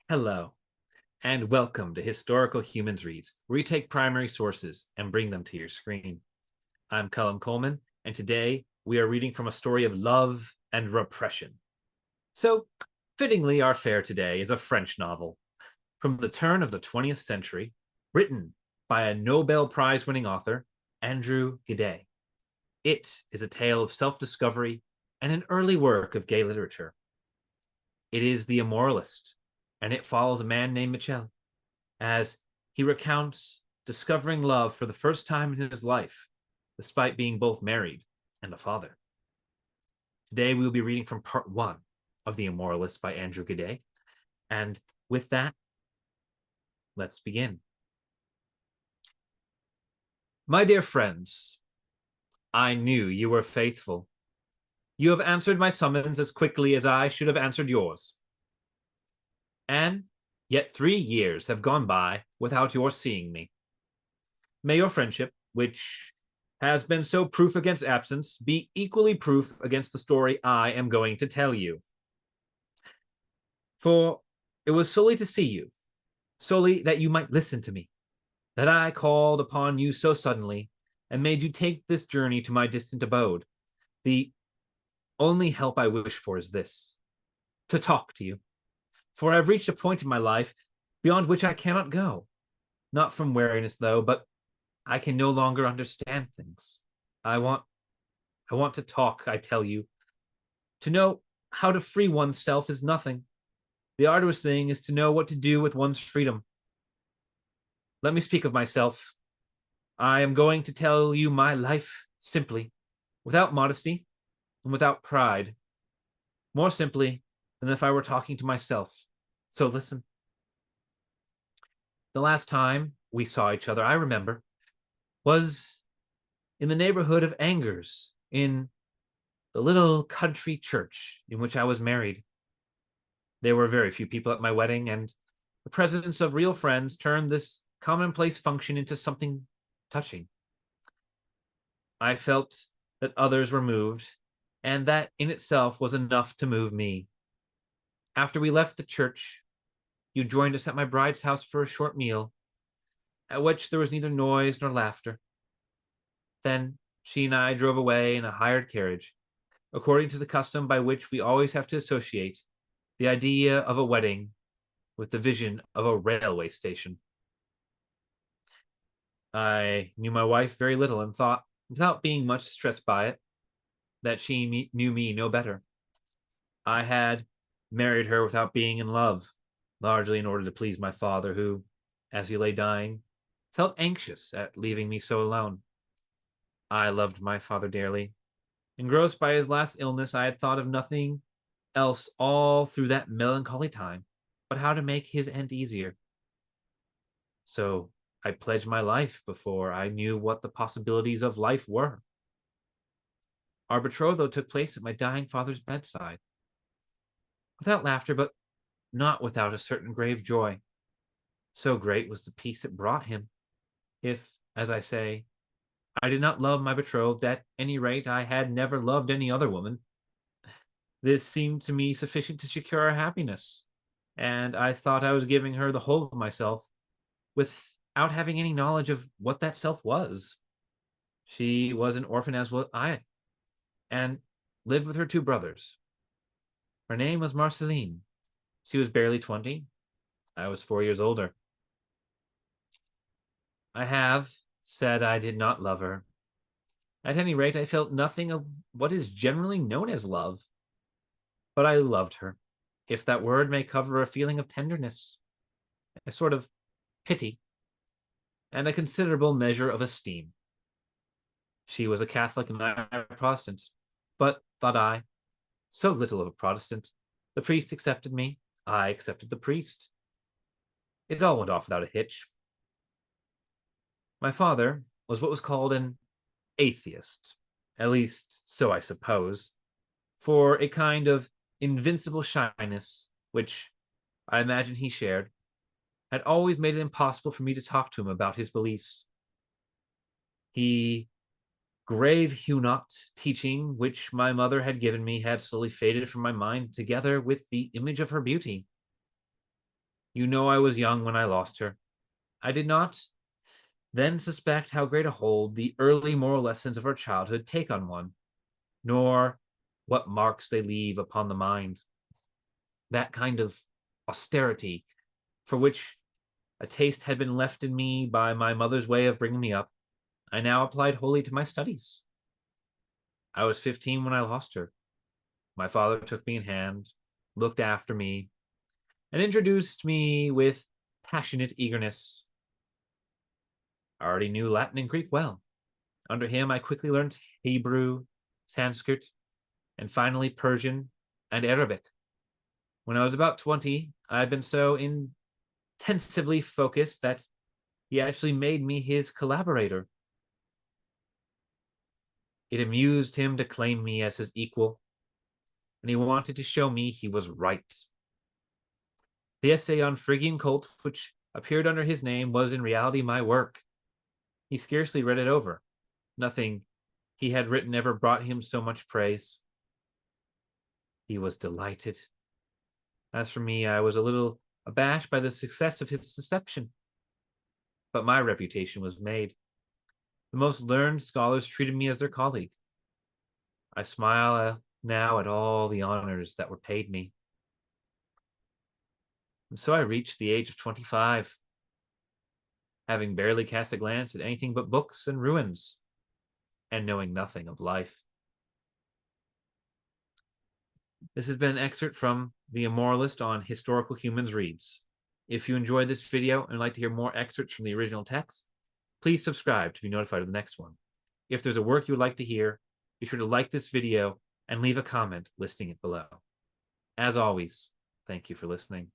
Hello, and welcome to Historical Humans Reads, where we take primary sources and bring them to your screen. I'm Colum Coleman, and today we are reading from a story of love and repression. So, fittingly, our fare today is a French novel from the turn of the 20th century, written by a Nobel Prize winning author, Andre Gide. It is a tale of self discovery and an early work of gay literature. It is The Immoralist, and it follows a man named Michel as he recounts discovering love for the first time in his life, despite being both married and a father. Today, we will be reading from part one of The Immoralist by Andre Gide. And with that, let's begin. My dear friends, I knew you were faithful. You have answered my summons as quickly as I should have answered yours. And yet 3 years have gone by without your seeing me. May your friendship, which has been so proof against absence, be equally proof against the story I am going to tell you. For it was solely to see you, solely that you might listen to me, that I called upon you so suddenly and made you take this journey to my distant abode. The only help I wish for is this, to talk to you. For I've reached a point in my life beyond which I cannot go. Not from weariness, though, but I can no longer understand things. I want to talk, I tell you. To know how to free oneself is nothing. The arduous thing is to know what to do with one's freedom. Let me speak of myself. I am going to tell you my life simply, without modesty and without pride. More simply than if I were talking to myself. So listen. The last time we saw each other, I remember, was in the neighborhood of Angers, in the little country church in which I was married. There were very few people at my wedding, and the presence of real friends turned this commonplace function into something touching. I felt that others were moved, and that in itself was enough to move me. After we left the church, you joined us at my bride's house for a short meal, at which there was neither noise nor laughter. Then she and I drove away in a hired carriage, according to the custom by which we always have to associate the idea of a wedding with the vision of a railway station. I knew my wife very little and thought, without being much stressed by it, that she knew me no better. I had married her without being in love, largely in order to please my father, who, as he lay dying, felt anxious at leaving me so alone. I loved my father dearly. Engrossed by his last illness, I had thought of nothing else all through that melancholy time but how to make his end easier. So I pledged my life before I knew what the possibilities of life were. Our betrothal took place at my dying father's bedside, without laughter, but not without a certain grave joy. So great was the peace it brought him. If, as I say, I did not love my betrothed, at any rate I had never loved any other woman. This seemed to me sufficient to secure our happiness, and I thought I was giving her the whole of myself, without having any knowledge of what that self was. She was an orphan as was I, and lived with her 2 brothers. Her name was Marceline. She was barely 20. I was 4 years older. I have said I did not love her. At any rate, I felt nothing of what is generally known as love. But I loved her, if that word may cover a feeling of tenderness, a sort of pity, and a considerable measure of esteem. She was a Catholic and I a Protestant, but, thought I, so little of a Protestant. The priest accepted me, I accepted the priest. It all went off without a hitch. My father was what was called an atheist, at least so I suppose, for a kind of invincible shyness, which I imagine he shared, had always made it impossible for me to talk to him about his beliefs. He grave Huguenot teaching which my mother had given me had slowly faded from my mind together with the image of her beauty. You know I was young when I lost her. I did not then suspect how great a hold the early moral lessons of our childhood take on one, nor what marks they leave upon the mind. That kind of austerity for which a taste had been left in me by my mother's way of bringing me up, I now applied wholly to my studies. I was 15 when I lost her. My father took me in hand, looked after me, and introduced me with passionate eagerness. I already knew Latin and Greek well. Under him, I quickly learned Hebrew, Sanskrit, and finally Persian and Arabic. When I was about 20, I had been so intensively focused that he actually made me his collaborator. It amused him to claim me as his equal, and he wanted to show me he was right. The essay on Phrygian cult, which appeared under his name, was in reality my work. He scarcely read it over. Nothing he had written ever brought him so much praise. He was delighted. As for me, I was a little abashed by the success of his deception. But my reputation was made. The most learned scholars treated me as their colleague. I smile now at all the honors that were paid me. And so I reached the age of 25, having barely cast a glance at anything but books and ruins, and knowing nothing of life. This has been an excerpt from The Immoralist on Historical Humans Reads. If you enjoyed this video and would like to hear more excerpts from the original text, please subscribe to be notified of the next one. If there's a work you would like to hear, be sure to like this video and leave a comment listing it below. As always, thank you for listening.